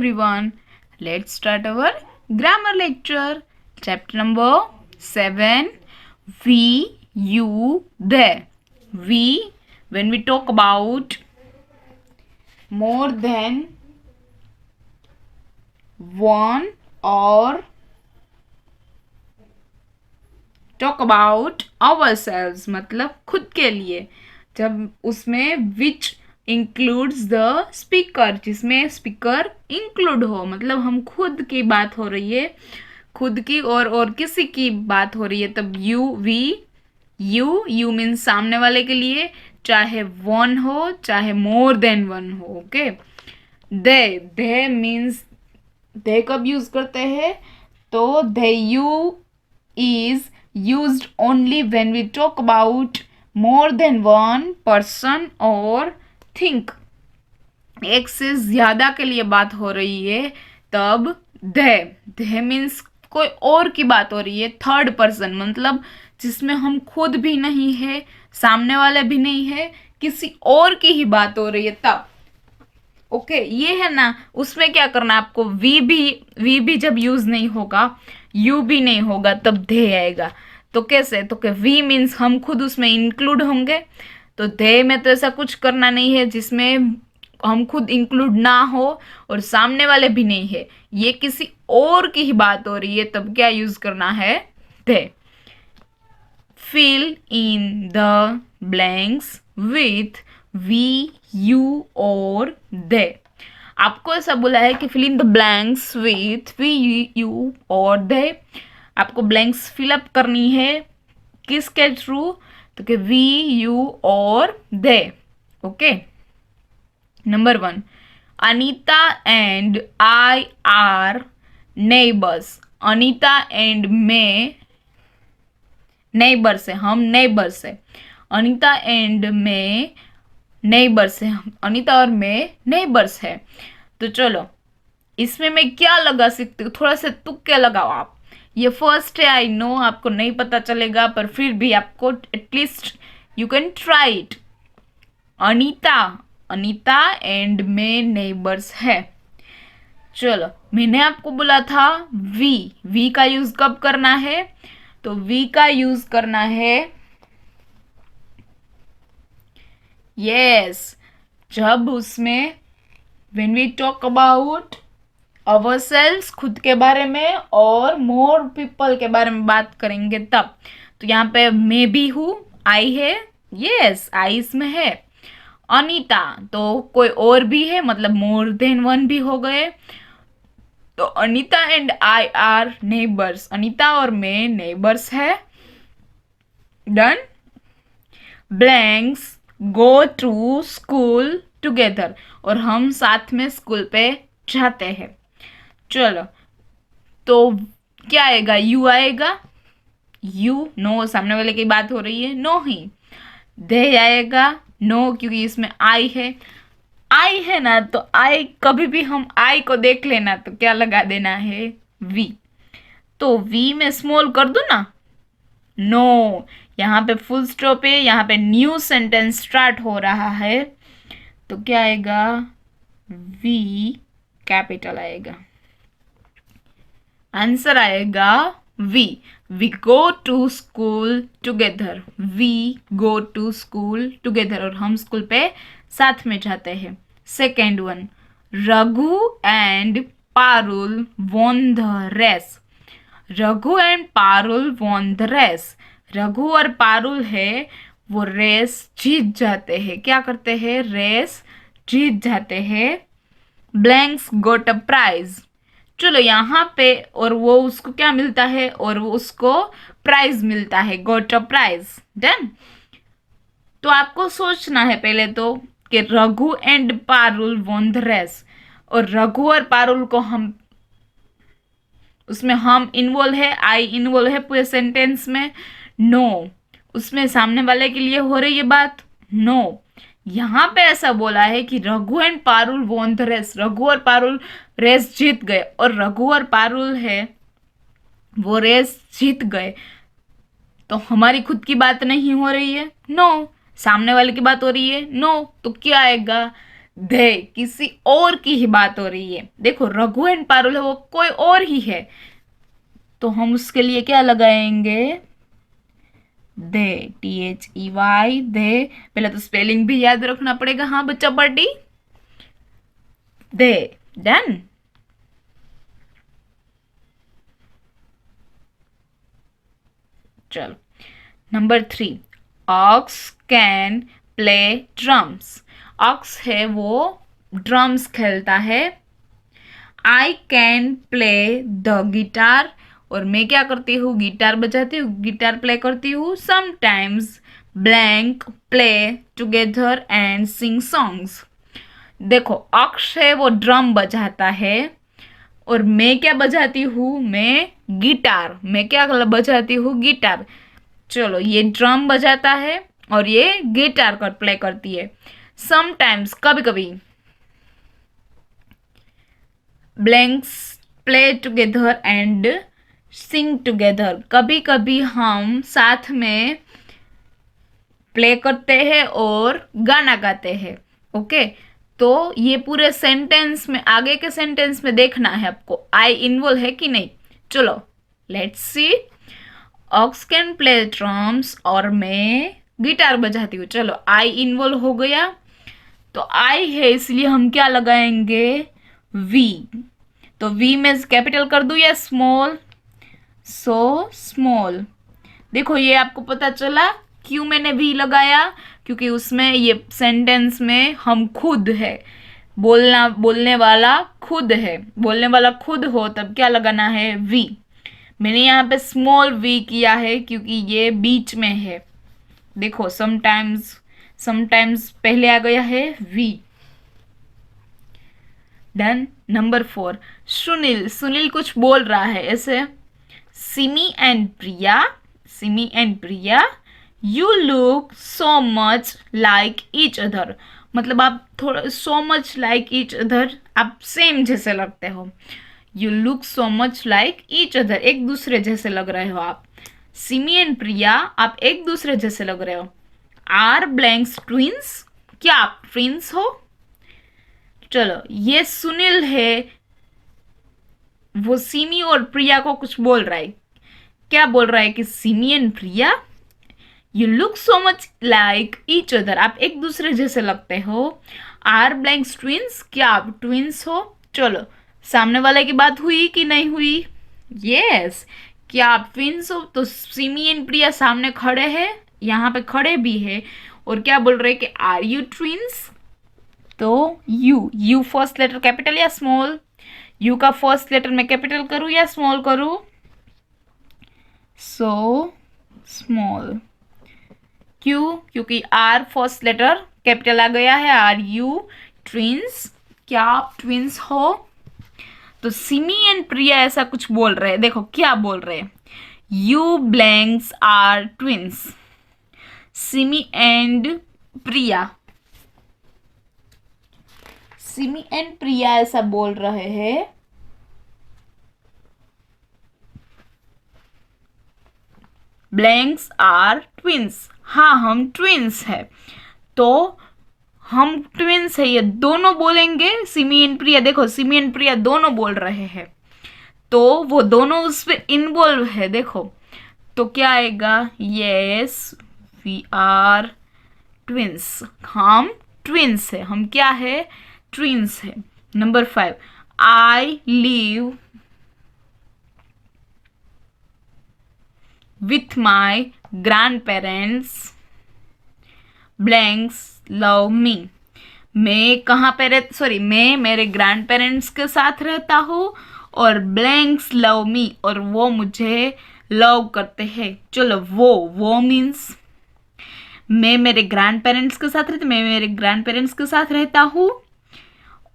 everyone. Let's start our grammar lecture. Chapter number 7. We, you, they. We, when we talk about more than one or talk about ourselves मतलब खुद के लिए, जब उसमें which includes the speaker, जिसमें speaker include हो, मतलब हम खुद की बात हो रही है, खुद की और किसी की बात हो रही है, तब यू वी यू मीन्स सामने वाले के लिए, चाहे वन हो चाहे मोर देन वन हो. ओके. दे मीन्स दे कब यूज करते हैं, तो they you is used only when we talk about more than one person or thing. एक से ज्यादा के लिए बात हो रही है तब दे मीन्स कोई और की बात हो रही है, थर्ड पर्सन मतलब जिसमें हम खुद भी नहीं है, सामने वाले भी नहीं है, किसी और की ही बात हो रही है तब. ओके ये है ना. उसमें क्या करना है आपको, वी भी जब यूज नहीं होगा, यू भी नहीं होगा, तब दे आएगा. तो कैसे, तो कि वी मीन्स हम खुद उसमें इंक्लूड होंगे, तो दे में तो ऐसा कुछ करना नहीं है जिसमें हम खुद इंक्लूड ना हो और सामने वाले भी नहीं है, ये किसी और की ही बात हो रही है, तब क्या यूज करना है, they. Fill in the blanks with we, you और दे. आपको ऐसा बोला है कि fill in the blanks with we, you और दे. आपको ब्लैंक्स फिलअप करनी है किसके थ्रू, तो कि वी, यू और they. Okay. Number 1, Anita and I are neighbours. Anita and मैं नेबर्स है, हम नेबर्स है. अनीता एंड मैं नेबर्स है, अनीता और मैं नेबर्स है. तो चलो इसमें मैं क्या लगा सकती हूँ, थोड़ा सा तुक्के लगाओ आप. ये फर्स्ट है, आई नो आपको नहीं पता चलेगा, पर फिर भी आपको at least you can try it. Anita and मैं नेबर्स है. चलो मैंने आपको बोला था वी का यूज कब करना है, तो वी का यूज करना है यस जब उसमें when we talk about ourselves, खुद के बारे में, और more people के बारे में बात करेंगे तब. तो यहाँ पे मैं भी हूँ, आई है, यस आई इसमें है. अनीता तो कोई और भी है, मतलब मोर देन वन भी हो गए. तो Anita and I are neighbours, Anita और मैं नेबर्स है. Done. Blanks go to school together, और हम साथ में स्कूल पे जाते हैं. चलो तो क्या आएगा, यू आएगा. यू नो, सामने वाले की बात हो रही है, नो ही. दे आएगा, नो क्योंकि इसमें आई है ना, तो आई कभी भी हम आई को देख लेना तो क्या लगा देना है, वी. तो वी में स्मॉल कर दो ना, नो. यहाँ पे फुल स्टॉप है, यहाँ पे न्यू सेंटेंस स्टार्ट हो रहा है, तो क्या आएगा, वी कैपिटल आएगा. आंसर आएगा we go to school together, we go to school together, और हम स्कूल पे साथ में जाते हैं. Second one, Raghu and Parul won the race. Raghu and Parul won the race. Raghu और पारुल है वो रेस जीत जाते हैं. क्या करते हैं, रेस जीत जाते हैं. Blanks got a prize. चलो यहाँ पे, और वो उसको क्या मिलता है, और वो उसको प्राइज मिलता है, गोट अ प्राइज. डन. तो आपको सोचना है पहले तो कि Raghu and Parul won the race, और रघु और पारुल को हम, उसमें हम इन्वॉल्व है, आई इन्वॉल्व है पूरे सेंटेंस में, नो. उसमें सामने वाले के लिए हो रही है बात, नो. यहाँ पे ऐसा बोला है कि Raghu and Parul won the race, Raghu और पारुल रेस जीत गए, और रघु और पारुल है वो रेस जीत गए, तो हमारी खुद की बात नहीं हो रही है, नो. सामने वाले की बात हो रही है, नो. तो क्या आएगा, दे किसी और की ही बात हो रही है। देखो रघु एंड पारुल है, वो कोई और ही है, तो हम उसके लिए क्या लगाएंगे? दे, THEY, दे। पहले तो स्पेलिंग भी याद रखना पड़ेगा। हाँ बच्चा बड़ी, दे। डन। चलो number 3, Ox can play drums. Ox है वो ड्रम्स खेलता है। I can play the guitar, और मैं क्या करती हूँ? गिटार बजाती हूँ, गिटार प्ले करती हूँ। Sometimes blank play together and sing songs. देखो अक्ष है वो ड्रम बजाता है, और मैं क्या बजाती हूँ? मैं गिटार। मैं क्या बजाती हूँ? गिटार। चलो ये ड्रम बजाता है और ये गिटार कर प्ले करती है। समटाइम्स कभी कभी, blanks play together and Singh together, कभी कभी हम साथ में प्ले करते हैं और गाना गाते हैं। ओके, तो ये पूरे सेंटेंस में, आगे के सेंटेंस में देखना है आपको आई इन्वॉल्व है कि नहीं। चलो let's see. Ox can play drums और मैं गिटार बजाती हूँ। चलो आई इन्वॉल्व हो गया, तो आई है इसलिए हम क्या लगाएंगे? वी। तो वी में कैपिटल कर दूं या स्मॉल? So small. देखो ये आपको पता चला क्यों मैंने वी लगाया? क्योंकि उसमें ये सेंटेंस में हम खुद है, बोलने वाला खुद है। बोलने वाला खुद हो तब क्या लगाना है? वी। मैंने यहाँ पे स्मॉल वी किया है क्योंकि ये बीच में है। देखो समटाइम्स पहले आ गया है वी। डन। नंबर 4, सुनील कुछ बोल रहा है ऐसे। Simi and Priya, you look so much like each other. मतलब आप थोड़ा so much like each other, आप सेम जैसे लगते हो। You look so much like each other, एक दूसरे जैसे लग रहे हो आप। सिमी एंड प्रिया, आप एक दूसरे जैसे लग रहे हो। आर ब्लैंक्स ट्विंस, क्या आप ट्विंस हो? चलो ये सुनील है, वो सिमी और प्रिया को कुछ बोल रहा है। क्या बोल रहा है? कि Simi and Priya, you look so much like each other, आप एक दूसरे जैसे लगते हो। आर ब्लैंक्स ट्विंस, क्या आप ट्विंस हो? चलो सामने वाले की बात हुई कि नहीं हुई? यस। क्या आप ट्विंस हो? तो सिमी एंड प्रिया सामने खड़े हैं, यहाँ पे खड़े भी है, और क्या बोल रहे हैं कि आर यू ट्विंस? तो यू फर्स्ट लेटर कैपिटल या स्मॉल? यू का फर्स्ट लेटर मैं कैपिटल करूं या स्मॉल करूं? So small. क्यों? क्योंकि आर फर्स्ट लेटर कैपिटल आ गया है। आर यू ट्विंस, क्या आप ट्विंस हो? तो सिमी एंड प्रिया ऐसा कुछ बोल रहे हैं। देखो क्या बोल रहे हैं? You blanks are twins. Simi and Priya, Simi and Priya ऐसा बोल रहे हैं। ब्लैंक्स आर ट्विंस, हाँ हम ट्विंस है। तो हम ट्विंस है ये दोनों बोलेंगे। सिमी एंड प्रिया, देखो सिमी एंड प्रिया दोनों बोल रहे हैं, तो वो दोनों उस पर इन्वॉल्व है। देखो तो क्या आएगा? यस वी आर ट्विंस, हम ट्विंस है। हम क्या है? ट्विंस है। Number 5, I live with my grandparents, blanks love me। मैं कहाँ पे मैं मेरे ग्रैंड पेरेंट्स के साथ रहता हूँ, और ब्लैंक्स लव मी, और वो मुझे लव करते हैं। चलो वो मीन्स मैं मेरे ग्रैंड पेरेंट्स के साथ रहता हूँ,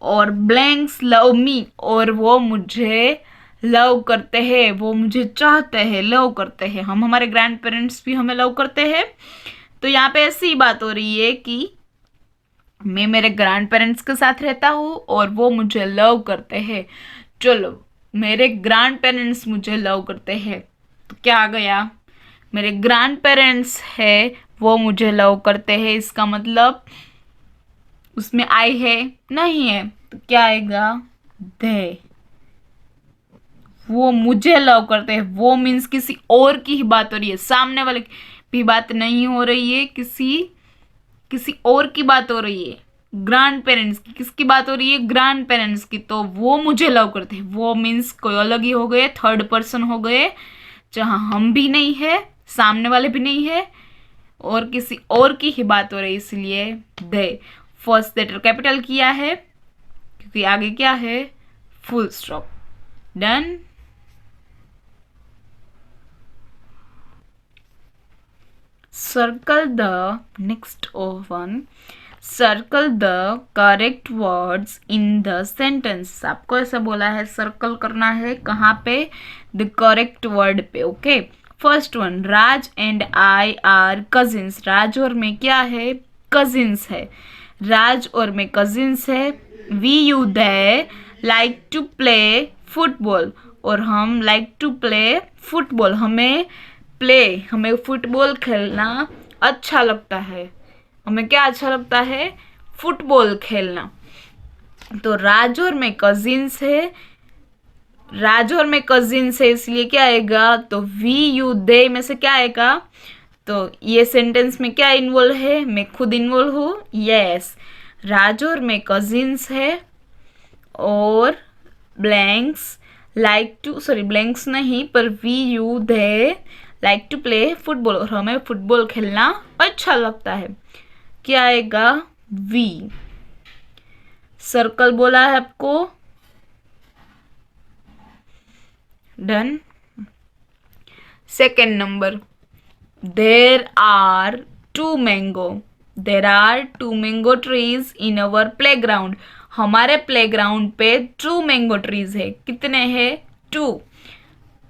और ब्लैंक्स लव मी, और वो मुझे लव करते हैं, वो मुझे चाहते हैं, लव करते हैं। हम हमारे ग्रैंड पेरेंट्स भी हमें लव करते हैं। तो यहाँ पे ऐसी बात हो रही है कि मैं मेरे ग्रैंड पेरेंट्स के साथ रहता हूँ और वो मुझे लव करते हैं। चलो मेरे ग्रैंड पेरेंट्स मुझे लव करते हैं, तो क्या आ गया? मेरे ग्रैंड पेरेंट्स है वो मुझे लव करते हैं। इसका मतलब उसमें आई है नहीं है, तो क्या आएगा? दे। वो मुझे लव करते हैं, वो मीन्स किसी और की ही बात हो रही है, सामने वाले की बात नहीं हो रही है, किसी और की बात हो रही है, ग्रैंड पेरेंट्स की। किसकी बात हो रही है? ग्रैंड पेरेंट्स की। तो वो मुझे लव करते हैं, वो मीन्स कोई अलग ही हो गए, थर्ड पर्सन हो गए, जहां हम भी नहीं है, सामने वाले भी नहीं है, और किसी और की ही बात हो रही है, इसलिए दे। फर्स्ट लेटर कैपिटल किया है क्योंकि आगे क्या है? Full stop. Done. circle the next one, circle the correct words in the sentence. आपको ऐसा बोला है सर्कल करना है, कहाँ पे? द करेक्ट वर्ड पे। Okay, first one, Raj and I are cousins. Raj और मैं क्या है? कजिन्स है। राज और मैं कजिन्स है। We you they like to play football, और हम लाइक टू प्ले फुटबॉल। हमें फुटबॉल खेलना अच्छा लगता है। हमें क्या अच्छा लगता है? फुटबॉल खेलना। तो राज और मैं कजिन्स है, राज और मैं कजिन्स है, इसलिए क्या आएगा? तो वी यू दे में से क्या आएगा? तो ये सेंटेंस में क्या इन्वॉल्व है? मैं खुद इन्वॉल्व हूँ। यस, राज और मैं कजिन्स है, और blanks like to, sorry blanks नहीं, पर we you they like to play football, और हमें फुटबॉल खेलना अच्छा लगता है। क्या आएगा? वी। सर्कल बोला है आपको। Done. Second number, there are two mango trees in our playground. हमारे प्ले ग्राउंड पे 2 मैंगो ट्रीज है। कितने हैं? 2।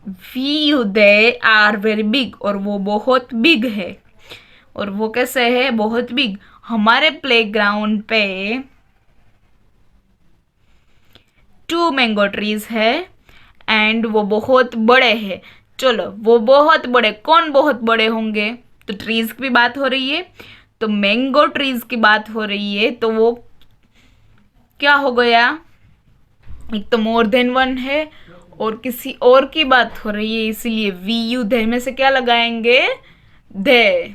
We they are very big, और वो बहुत बिग है। और वो कैसे है? बहुत बिग। हमारे प्ले ग्राउंड पे 2 मैंगो ट्रीज है, एंड वो बहुत बड़े हैं। चलो, वो बहुत बड़े, कौन बहुत बड़े होंगे? तो ट्रीज की भी बात हो रही है, तो मैंगो ट्रीज की बात हो रही है, तो वो क्या हो गया? एक तो मोर देन वन है, और किसी और की बात हो रही है, इसीलिए वी यू दे में से क्या लगाएंगे? दे।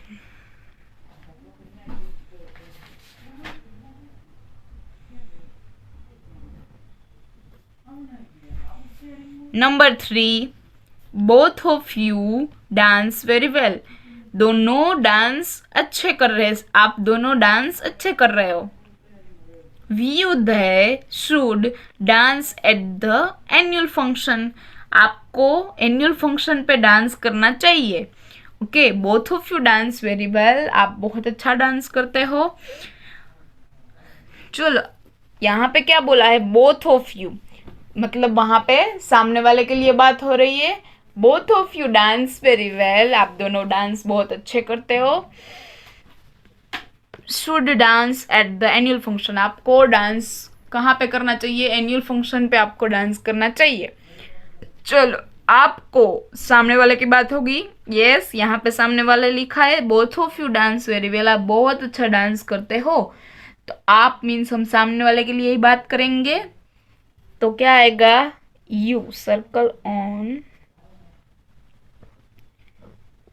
Number 3, both of you dance very well. दोनों डांस अच्छे कर रहे हैं, आप दोनों डांस अच्छे कर रहे हो। We you they should dance at the annual function. आपको एनुअल फंक्शन पे डांस करना चाहिए। Okay, both of you dance very well. आप बहुत अच्छा डांस करते हो। चलो, यहाँ पे क्या बोला है? बोथ ऑफ यू, मतलब वहां पे सामने वाले के लिए बात हो रही है। Both of you dance very well. आप दोनों डांस बहुत अच्छे करते हो। Should dance at the annual function. आपको डांस कहाँ पे करना चाहिए? एनुअल फंक्शन पे आपको डांस करना चाहिए। चलो, आपको सामने वाले की बात होगी। यस, यहाँ पे सामने वाले लिखा है both of you dance very well. आप बहुत अच्छा डांस करते हो। तो आप मीन्स हम सामने वाले के लिए ही बात करेंगे, तो क्या आएगा? You. Circle on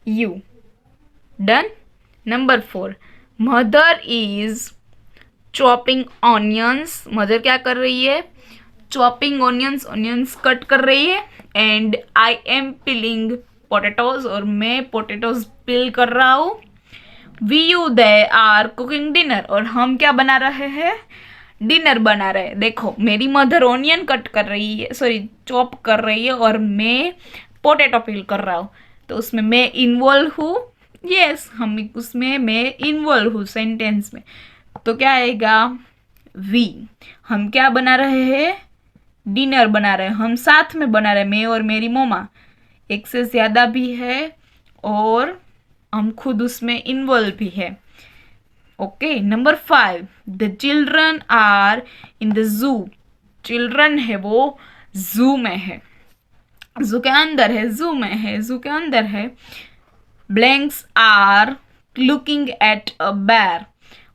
you. Done. Number 4, mother is chopping onions. Mother क्या कर रही है? चॉपिंग ऑनियंस कट कर रही है। And I am peeling potatoes, और मैं पोटैटोज पिल कर रहा हूँ। We you they are cooking dinner, और हम क्या बना रहे हैं? डिनर बना रहे हैं। देखो, मेरी मदर ऑनियन कट कर रही है, सॉरी चॉप कर रही है, और मैं पोटैटो पिल कर रहा हूँ। तो उसमें मैं इन्वॉल्व हूँ। यस, हम उसमें मैं इन्वॉल्व हूँ सेंटेंस में। तो क्या आएगा? वी। हम क्या बना रहे हैं? डिनर बना रहे हैं। हम साथ में बना रहे हैं, मैं और मेरी मोमा। एक से ज्यादा भी है, और हम खुद उसमें इन्वॉल्व भी है। Okay, number 5, the children are in the zoo. Children है वो जू में है, जू के अंदर है, जू में है, जू के अंदर है। Blanks are looking at a bear,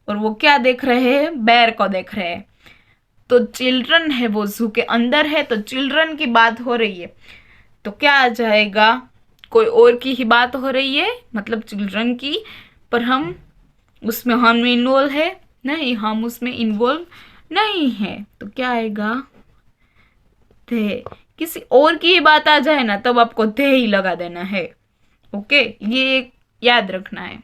और वो क्या देख रहे हैं, बेर को देख रहे हैं। तो चिल्ड्रन है वो जू के अंदर है, तो चिल्ड्रन की बात हो रही है, तो क्या आ जाएगा, कोई और की ही बात हो रही है, मतलब चिल्ड्रन की, पर हम इन्वॉल्व है नहीं, हम उसमें इन्वॉल्व नहीं है, तो क्या आएगा, थे। किसी और की ही बात आ जाए ना, तब आपको थे ही लगा देना है। ओके, ये याद रखना है।